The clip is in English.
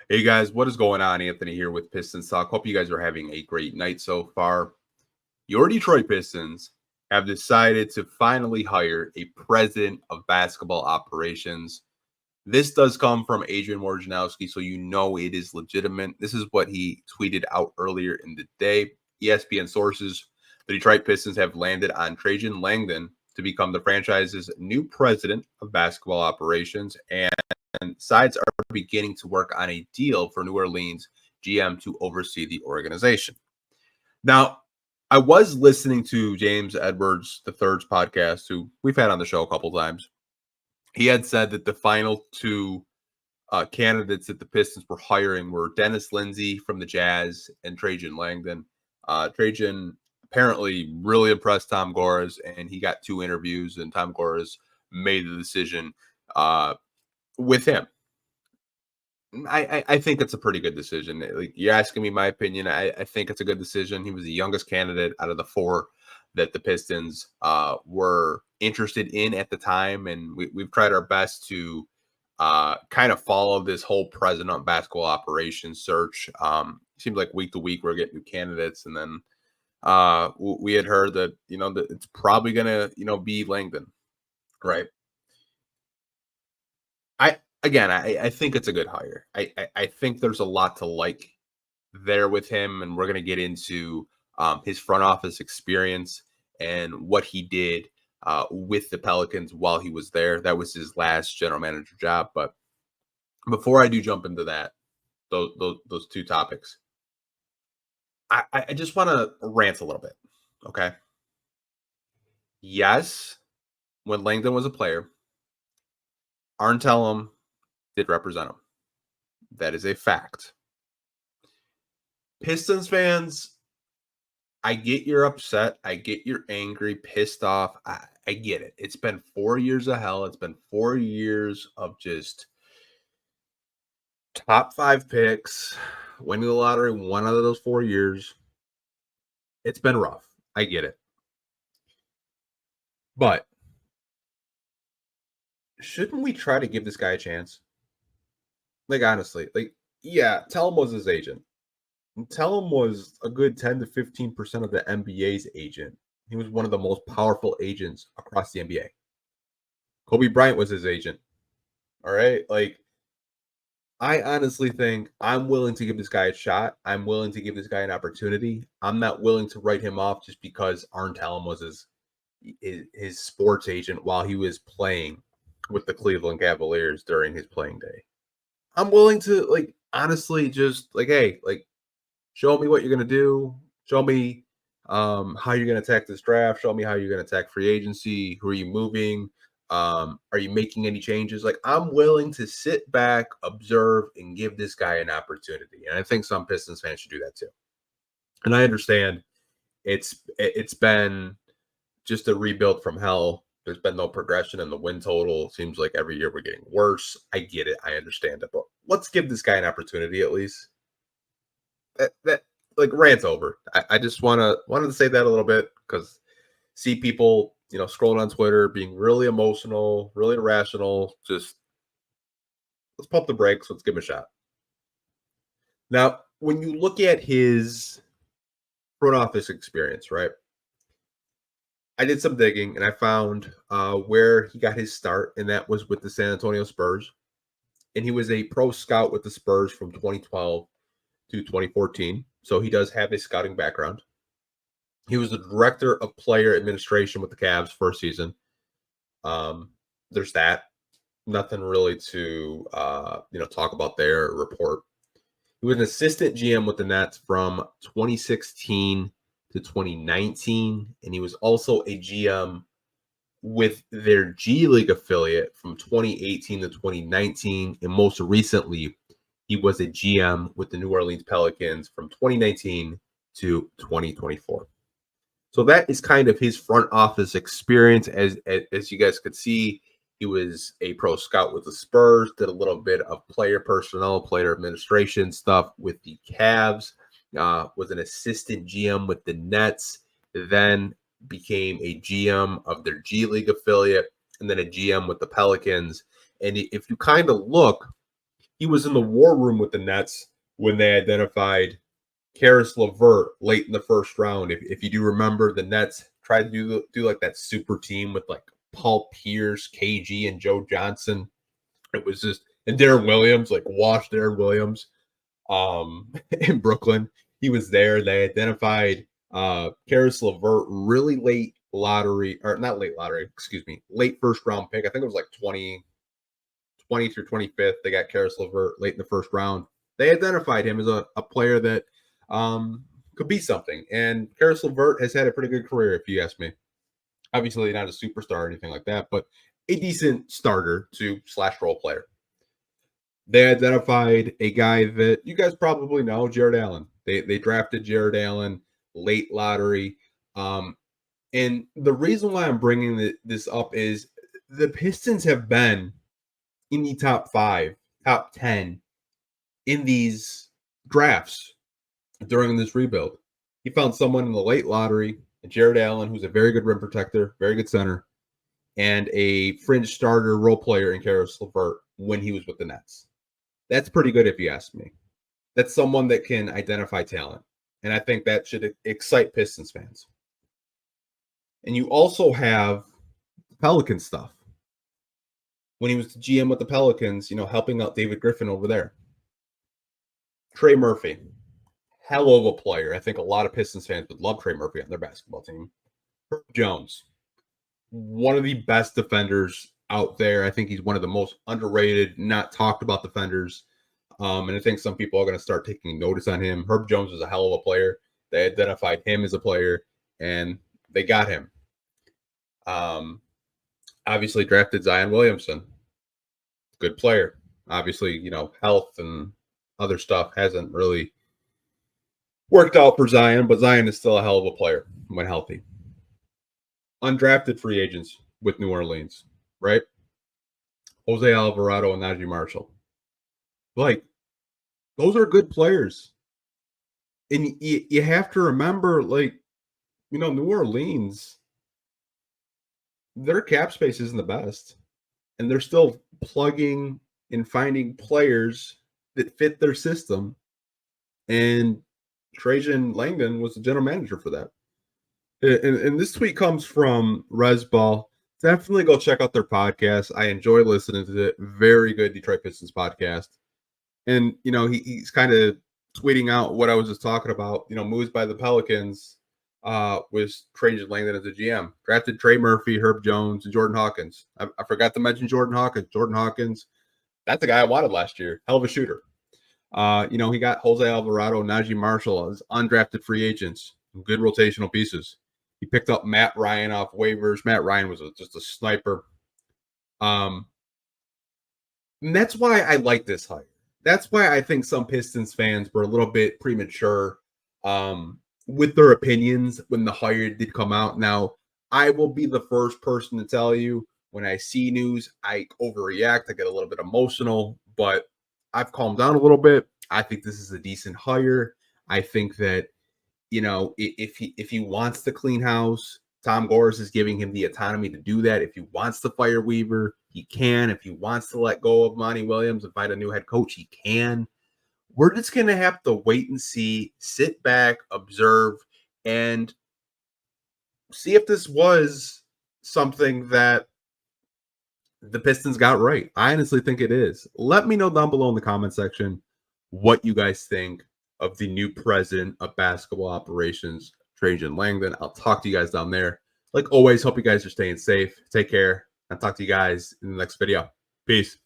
Hey guys, what is going on? Anthony here with Pistons Talk. Hope you guys are having a great night so far. Your Detroit Pistons have decided to finally hire a president of basketball operations. This does come from Adrian Wojnarowski, so you know it is legitimate. This is what he tweeted out earlier in the day. ESPN sources: the Detroit Pistons have landed on Trajan Langdon to become the franchise's new president of basketball operations, and sides are beginning to work on a deal for New Orleans GM to oversee the organization. Now, I was listening to James Edwards III's podcast, who we've had on the show a couple times. He had said that the final two candidates that the Pistons were hiring were Dennis Lindsey from the Jazz and Trajan Langdon. Trajan apparently really impressed Tom Gores, and he got two interviews, and Tom Gores made the decision with him. I think it's a pretty good decision. Like, you're asking me my opinion. I think it's a good decision. He was the youngest candidate out of the four that the Pistons were interested in at the time, and we've tried our best to kind of follow this whole president of basketball operations search. Seems like week to week we're getting new candidates, and then we had heard that that it's probably gonna be Langdon, right? I think it's a good hire. I think there's a lot to like there with him, and we're gonna get into his front office experience and what he did with the Pelicans while he was there. That was his last general manager job. But before I do jump into that, those two topics, I just want to rant a little bit. Okay. Yes, when Langdon was a player, Arntellum did represent him. That is a fact. Pistons fans, I get you're upset. I get you're angry, pissed off. I get it. It's been 4 years of hell. It's been 4 years of just top five picks, winning the lottery one out of those 4 years. It's been rough. I get it. But shouldn't we try to give this guy a chance? Like, honestly, yeah, tell him was his agent. Tell him was a good 10 to 15% of the NBA's agent. He was one of the most powerful agents across the NBA. Kobe Bryant was his agent. All right. Like, I honestly think I'm willing to give this guy a shot. I'm willing to give this guy an opportunity. I'm not willing to write him off just because Arntellum was his sports agent while he was playing with the Cleveland Cavaliers during his playing day. I'm willing to, like, honestly just like, hey, like, show me what you're gonna do. Show me how you're gonna attack this draft. Show me how you're gonna attack free agency. Who are you moving? Are you making any changes? Like, I'm willing to sit back, observe, and give this guy an opportunity. And I think some Pistons fans should do that too. And I understand it's been just a rebuild from hell. There's been no progression in the win total. Seems like every year we're getting worse. I get it. I understand it. But let's give this guy an opportunity at least. That like, rant over. I just wanted to say that a little bit because see people, scrolling on Twitter being really emotional, really irrational. Just let's pump the brakes. Let's give him a shot. Now, when you look at his front office experience, right? I did some digging and I found where he got his start, and that was with the San Antonio Spurs. And he was a pro scout with the Spurs from 2012 to 2014. So he does have a scouting background. He was the director of player administration with the Cavs first season. There's that. Nothing really to talk about there or report. He was an assistant GM with the Nets from 2016 to 2019, and he was also a GM with their G League affiliate from 2018 to 2019, and most recently, he was a GM with the New Orleans Pelicans from 2019 to 2024. So that is kind of his front office experience. As you guys could see, he was a pro scout with the Spurs, did a little bit of player personnel, player administration stuff with the Cavs, was an assistant GM with the Nets, then became a GM of their G League affiliate, and then a GM with the Pelicans. And if you kind of look, He was in the war room with the Nets when they identified Karis LeVert late in the first round. If you do remember, the Nets tried to do like that super team with like Paul Pierce, KG, and Joe Johnson. It was just and Darren Williams, like washed Darren Williams in Brooklyn. He was there. They identified Karis LeVert really late lottery, or not late lottery, excuse me, late first round pick. I think it was like 20 through 25th. They got Karis LeVert late in the first round. They identified him as a player that could be something. And Karis LeVert has had a pretty good career, if you ask me. Obviously, not a superstar or anything like that, but a decent starter to slash role player. They identified a guy that you guys probably know, Jared Allen. They drafted Jared Allen late lottery. And the reason why I'm bringing this up is the Pistons have been in the top 5, top 10 in these drafts during this rebuild. He found someone in the late lottery, Jared Allen, who's a very good rim protector, very good center, and a fringe starter role player in Karis LeVert when he was with the Nets. That's pretty good if you ask me. That's someone that can identify talent. And I think that should excite Pistons fans. And you also have Pelican stuff. When he was the GM with the Pelicans, helping out David Griffin over there. Trey Murphy, hell of a player. I think a lot of Pistons fans would love Trey Murphy on their basketball team. Herb Jones, one of the best defenders out there. I think he's one of the most underrated, not talked about defenders. And I think some people are going to start taking notice on him. Herb Jones is a hell of a player. They identified him as a player, and they got him. Obviously drafted Zion Williamson. Good player. Obviously, health and other stuff hasn't really worked out for Zion, but Zion is still a hell of a player when healthy. Undrafted free agents with New Orleans, right? Jose Alvarado and Najee Marshall. Like, those are good players. And you have to remember, New Orleans, their cap space isn't the best. And they're still plugging and finding players that fit their system. And Trajan Langdon was the general manager for that. And this tweet comes from Resball. Definitely go check out their podcast. I enjoy listening to it. Very good Detroit Pistons podcast. And, he's kind of tweeting out what I was just talking about. Moves by the Pelicans was Trajan Langdon as a GM. Drafted Trey Murphy, Herb Jones, and Jordan Hawkins. I forgot to mention Jordan Hawkins. Jordan Hawkins, that's the guy I wanted last year. Hell of a shooter. He got Jose Alvarado, Najee Marshall as undrafted free agents. Good rotational pieces. He picked up Matt Ryan off waivers. Matt Ryan was just a sniper. And that's why I like this hire. That's why I think some Pistons fans were a little bit premature with their opinions when the hire did come out. Now, I will be the first person to tell you when I see news, I overreact. I get a little bit emotional, but I've calmed down a little bit. I think this is a decent hire. I think that, if he wants to clean house, Tom Gores is giving him the autonomy to do that. If he wants to fire Weaver, he can. If he wants to let go of Monty Williams and find a new head coach, he can. We're just going to have to wait and see, sit back, observe, and see if this was something that the Pistons got right. I honestly think it is. Let me know down below in the comment section what you guys think of the new president of basketball operations, Trajan Langdon. I'll talk to you guys down there. Like always, hope you guys are staying safe. Take care. I'll talk to you guys in the next video. Peace.